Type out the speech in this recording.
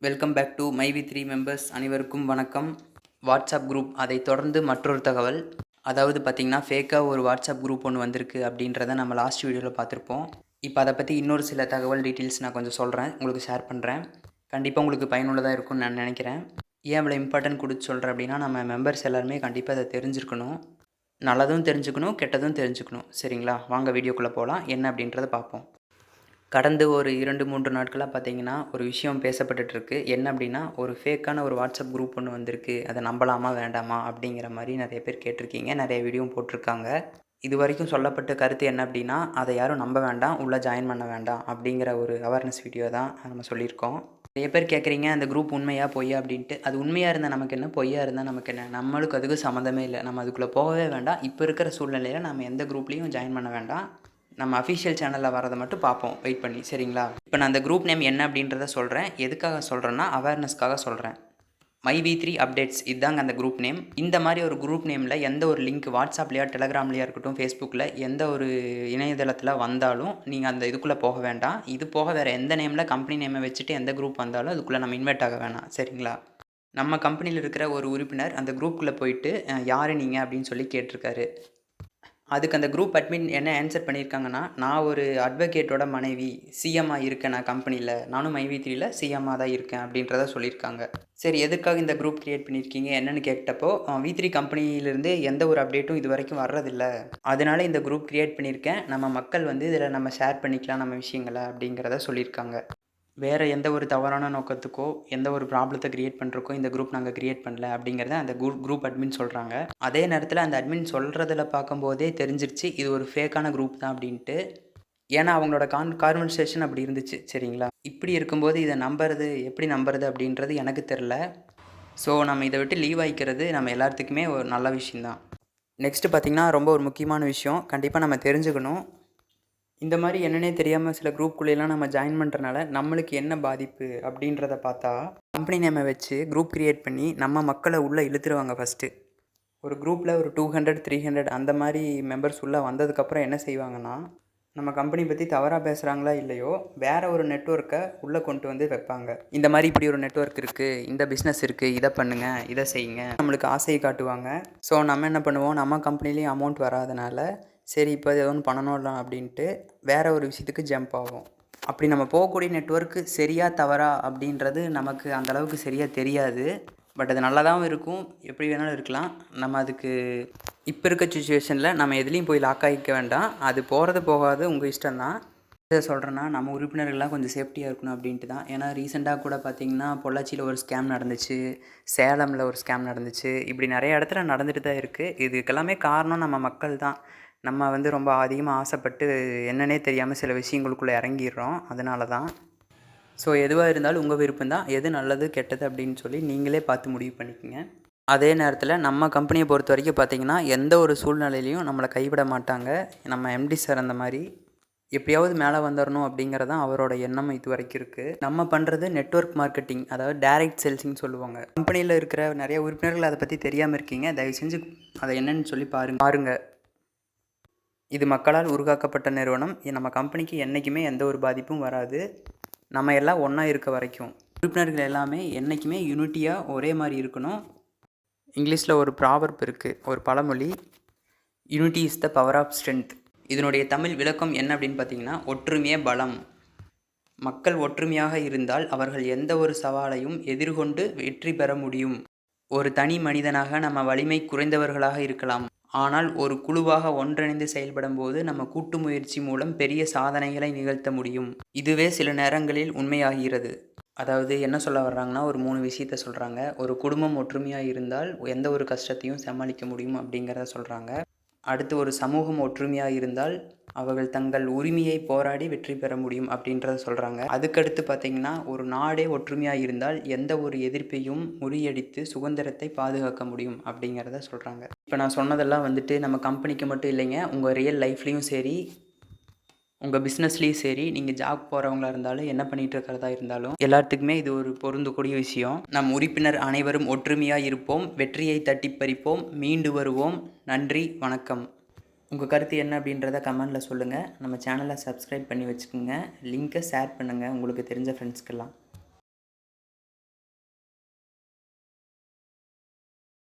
Welcome back to my V 3 members. அனைவருக்கும் வணக்கம். WhatsApp group அதை தொடர்ந்து மற்றொரு தகவல். அதாவது பார்த்திங்கன்னா ஃபேக்காக ஒரு வாட்ஸ்அப் குரூப் ஒன்று வந்திருக்கு அப்படின்றத நம்ம லாஸ்ட் வீடியோவில் பார்த்துருப்போம். இப்போ அதை பற்றி இன்னொரு சில தகவல் டீட்டெயில்ஸ் நான் கொஞ்சம் சொல்கிறேன், உங்களுக்கு ஷேர் பண்ணுறேன். கண்டிப்பாக உங்களுக்கு பயனுள்ளதாக இருக்கும்னு நான் நினைக்கிறேன். ஏன் இவ்வளோ இம்பார்ட்டன்ட் கொடுத்து சொல்கிறேன் அப்படின்னா, நம்ம மெம்பர்ஸ் எல்லாருமே கண்டிப்பாக அதை தெரிஞ்சுருக்கணும். நல்லதும் தெரிஞ்சுக்கணும், கெட்டதும் தெரிஞ்சுக்கணும். சரிங்களா? வாங்க வீடியோக்குள்ளே போகலாம். என்ன அப்படின்றத பார்ப்போம். கடந்த ஒரு 2-3 நாட்களாக பார்த்தீங்கன்னா ஒரு விஷயம் பேசப்பட்டுருக்கு. என்ன அப்படின்னா, ஒரு ஃபேக்கான ஒரு வாட்ஸ்அப் குரூப் ஒன்று வந்திருக்கு. அதை நம்பலாமா வேண்டாமா அப்படிங்கிற மாதிரி நிறைய பேர் கேட்டிருக்கீங்க. நிறைய வீடியோவும் போட்டிருக்காங்க. இது வரைக்கும் சொல்லப்பட்ட கருத்து என்ன அப்படின்னா, அதை யாரும் நம்ப வேண்டாம், உள்ளே ஜாயின் பண்ண வேண்டாம் அப்படிங்கிற ஒரு அவேர்னஸ் வீடியோ தான் நம்ம சொல்லியிருக்கோம். நிறைய பேர் கேட்குறீங்க, அந்த குரூப் உண்மையா பொய்யா அப்படின்ட்டு. அது உண்மையாக இருந்தால் நமக்கு என்ன, பொய்யா இருந்தால் நமக்கு என்ன, நம்மளுக்கு அதுக்கு சம்மந்தமே இல்லை. நம்ம அதுக்குள்ளே போகவே வேண்டாம். இப்போ இருக்கிற சூழ்நிலையில் நம்ம எந்த குரூப்லேயும் ஜாயின் பண்ண வேண்டாம். நம்ம அஃபிஷியல் சேனலில் வரதை மட்டும் பார்ப்போம் வெயிட் பண்ணி. சரிங்களா? இப்போ நான் அந்த குரூப் நேம் என்ன அப்படின்றத சொல்கிறேன். எதுக்காக சொல்கிறேன்னா, அவேர்னஸ்க்காக சொல்கிறேன். மை வி 3 அப்டேட்ஸ் இதுதாங்க அந்த குரூப் நேம். இந்த மாதிரி ஒரு குரூப் நேமில் எந்த ஒரு லிங்க் வாட்ஸ்அப்லையா, டெலகிராம்லையா இருக்கட்டும், ஃபேஸ்புக்கில் எந்த ஒரு இணையதளத்தில் வந்தாலும் நீங்கள் அந்த இதுக்குள்ளே போக வேண்டாம். இது போக வேறு எந்த நேமில் கம்பெனி நேமை வச்சுட்டு எந்த குரூப் வந்தாலும் அதுக்குள்ளே நம்ம இன்வைட் ஆக வேணாம். சரிங்களா? நம்ம கம்பெனியில் இருக்கிற ஒரு உறுப்பினர் அந்த குரூப்புக்குள்ளே போயிட்டு யார் நீங்கள் அப்படின்னு சொல்லி கேட்டிருக்காரு. அதுக்கு அந்த குரூப் அட்மின் என்ன ஆன்சர் பண்ணியிருக்காங்கன்னா, நான் ஒரு அட்வொகேட்டோட மனைவி, சிஎம்மாக இருக்கேன் நான் கம்பெனியில். நானும் மை வி 3ல சிஎம்மாக தான் இருக்கேன் அப்படின்றத சொல்லியிருக்காங்க. சரி, எதுக்காக இந்த குரூப் கிரியேட் பண்ணியிருக்கீங்க என்னென்னு கேட்டப்போ, வி 3 கம்பெனியிலேருந்து எந்த ஒரு அப்டேட்டும் இது வரைக்கும் வர்றதில்ல. அதனால இந்த குரூப் கிரியேட் பண்ணியிருக்கேன். நம்ம மக்கள் இதில் நம்ம ஷேர் பண்ணிக்கலாம் நம்ம விஷயங்களை அப்படிங்கிறத சொல்லியிருக்காங்க. வேறு எந்த ஒரு தவறான நோக்கத்துக்கோ, எந்த ஒரு ப்ராப்ளத்தை கிரியேட் பண்ணுறக்கோ இந்த குரூப் நாங்கள் கிரியேட் பண்ணல அப்படிங்கிறத அந்த குரூப் அட்மின் சொல்கிறாங்க. அதே நேரத்தில் அந்த அட்மின் சொல்கிறதில் பார்க்கும்போதே தெரிஞ்சிருச்சு இது ஒரு ஃபேக்கான குரூப் தான் அப்படின்ட்டு. ஏன்னா அவங்களோட கான்வர்சேஷன் அப்படி இருந்துச்சு. சரிங்களா? இப்படி இருக்கும்போது இதை எப்படி நம்புறது அப்படின்றது எனக்கு தெரில. ஸோ நம்ம இதை விட்டு லீவ் ஆகிக்கிறது நம்ம எல்லாத்துக்குமே ஒரு நல்ல விஷயந்தான். நெக்ஸ்ட்டு பார்த்திங்கன்னா, ரொம்ப ஒரு முக்கியமான விஷயம் கண்டிப்பாக நம்ம தெரிஞ்சுக்கணும். இந்த மாதிரி என்னன்னே தெரியாமல் சில குரூப்குள்ளேலாம் நம்ம ஜாயின் பண்ணுறனால நம்மளுக்கு என்ன பாதிப்பு அப்படின்றத பார்த்தா, கம்பெனி நேமை வச்சு குரூப் கிரியேட் பண்ணி நம்ம மக்களை உள்ளே இழுத்துருவாங்க ஃபஸ்ட்டு. ஒரு குரூப்பில் ஒரு 200, 300 அந்த மாதிரி மெம்பர்ஸ் உள்ளே வந்ததுக்கப்புறம் என்ன செய்வாங்கன்னா, நம்ம கம்பெனி பற்றி தவறாக பேசுகிறாங்களா இல்லையோ, வேறு ஒரு நெட்வொர்க்கை உள்ளே கொண்டு வந்து வைப்பாங்க. இந்த மாதிரி இப்படி ஒரு நெட்வொர்க் இருக்குது, இந்த பிஸ்னஸ் இருக்குது, இதை பண்ணுங்கள், இதை செய்யுங்க, நம்மளுக்கு ஆசையை காட்டுவாங்க. ஸோ நம்ம என்ன பண்ணுவோம், நம்ம கம்பெனிலேயும் அமௌண்ட் வராதனால சரி இப்போ ஏதோ ஒன்று பண்ணணும் அப்படின்ட்டு வேறு ஒரு விஷயத்துக்கு ஜம்ப் ஆகும். அப்படி நம்ம போகக்கூடிய நெட்வொர்க்கு சரியா தவறா அப்படின்றது நமக்கு அந்தளவுக்கு சரியாக தெரியாது. பட் அது நல்லதாகவும் இருக்கும், எப்படி வேணாலும் இருக்கலாம். நம்ம அதுக்கு இப்போ இருக்க சுச்சுவேஷனில் நம்ம எதுலேயும் போய் லாக் ஆகிக்க வேண்டாம். அது போகிறது போகாது உங்கள் இஷ்டம்தான். இதை சொல்கிறேன்னா, நம்ம உறுப்பினர்கள்லாம் கொஞ்சம் சேஃப்டியாக இருக்கணும் அப்படின்ட்டு தான். ஏன்னா ரீசெண்டாக கூட பார்த்திங்கன்னா பொள்ளாச்சியில் ஒரு ஸ்கேம் நடந்துச்சு, சேலமில் ஒரு ஸ்கேம் நடந்துச்சு. இப்படி நிறைய இடத்துல நடந்துட்டு தான் இருக்குது. இதுக்கெல்லாமே காரணம் நம்ம மக்கள் தான். நம்ம ரொம்ப அதிகமாக ஆசைப்பட்டு என்னன்னே தெரியாமல் சில விஷயங்களுக்குள்ளே இறங்கிடுறோம். அதனால தான். ஸோ எதுவாக இருந்தாலும் உங்கள் விருப்பம் தான். எது நல்லது கெட்டது அப்படின்னு சொல்லி நீங்களே பார்த்து முடிவு பண்ணிக்கோங்க. அதே நேரத்தில் நம்ம கம்பெனியை பொறுத்த வரைக்கும் பார்த்திங்கன்னா, எந்த ஒரு சூழ்நிலையிலையும் நம்மளை கைவிட மாட்டாங்க. நம்ம எம்டி சார் அந்த மாதிரி எப்படியாவது மேலே வந்துடணும் அப்படிங்கிறது தான் அவரோட எண்ணம் இது வரைக்கும் இருக்குது. நம்ம பண்ணுறது நெட்வொர்க் மார்க்கெட்டிங், அதாவது டைரக்ட் சேல்ஸிங்னு சொல்லுவாங்க. கம்பெனியில் இருக்கிற நிறைய உறுப்பினர்கள் அதை பற்றி தெரியாமல் இருக்கீங்க. தயவு செஞ்சு அதை என்னன்னு சொல்லி பாருங்கள். இது மக்களால் உருவாக்கப்பட்ட நிறுவனம். நம்ம கம்பெனிக்கு என்றைக்குமே எந்த ஒரு பாதிப்பும் வராது. நம்ம எல்லாம் ஒன்றா இருக்க வரைக்கும் உறுப்பினர்கள் எல்லாமே என்றைக்குமே யூனிட்டியாக ஒரே மாதிரி இருக்கணும். இங்கிலீஷில் ஒரு ப்ராவர்ப் இருக்குது, ஒரு பழமொழி, unity is the power of strength. இதனுடைய தமிழ் விளக்கம் என்ன அப்படின்னு பார்த்தீங்கன்னா, ஒற்றுமையே பலம். மக்கள் ஒற்றுமையாக இருந்தால் அவர்கள் எந்த ஒரு சவாலையும் எதிர்கொண்டு வெற்றி பெற முடியும். ஒரு தனி மனிதனாக நம்ம வலிமை குறைந்தவர்களாக இருக்கலாம். ஆனால் ஒரு குழுவாக ஒன்றிணைந்து செயல்படும் போது நம்ம கூட்டு முயற்சி மூலம் பெரிய சாதனைகளை நிகழ்த்த முடியும். இதுவே சில நேரங்களில் உண்மையாகிறது. அதாவது என்ன சொல்ல வர்றாங்கன்னா, ஒரு 3 விஷயத்த சொல்கிறாங்க. ஒரு குடும்பம் ஒற்றுமையாக இருந்தால் எந்த ஒரு கஷ்டத்தையும் சமாளிக்க முடியும் அப்படிங்கிறத சொல்கிறாங்க. அடுத்து ஒரு சமூகம் ஒற்றுமையாக இருந்தால் அவர்கள் தங்கள் உரிமையை போராடி வெற்றி பெற முடியும் அப்படின்றத சொல்கிறாங்க. அதுக்கடுத்து பார்த்திங்கன்னா, ஒரு நாடே ஒற்றுமையாக இருந்தால் எந்த ஒரு எதிர்ப்பையும் முறியடித்து சுதந்திரத்தை பாதுகாக்க முடியும் அப்படிங்கிறத சொல்கிறாங்க. இப்போ நான் சொன்னதெல்லாம் நம்ம கம்பெனிக்கு மட்டும் இல்லைங்க, உங்கள் ரியல் லைஃப்லேயும் சரி, உங்கள் பிஸ்னஸ்லேயும் சரி, நீங்கள் ஜாப் போகிறவங்களா இருந்தாலும் என்ன பண்ணிகிட்டு இருக்கிறதா இருந்தாலும் எல்லாத்துக்குமே இது ஒரு பொருந்தக்கூடிய விஷயம். நம் உறுப்பினர் அனைவரும் ஒற்றுமையாக இருப்போம், வெற்றியை தட்டி பறிப்போம், மீண்டு வருவோம். நன்றி, வணக்கம். உங்கள் கருத்து என்ன அப்படின்றத கமெண்டில் சொல்லுங்கள். நம்ம சேனலை சப்ஸ்கிரைப் பண்ணி வச்சுக்கோங்க. லிங்க்கை ஷேர் பண்ணுங்கள் உங்களுக்கு தெரிஞ்ச ஃப்ரெண்ட்ஸ்க்கெல்லாம்.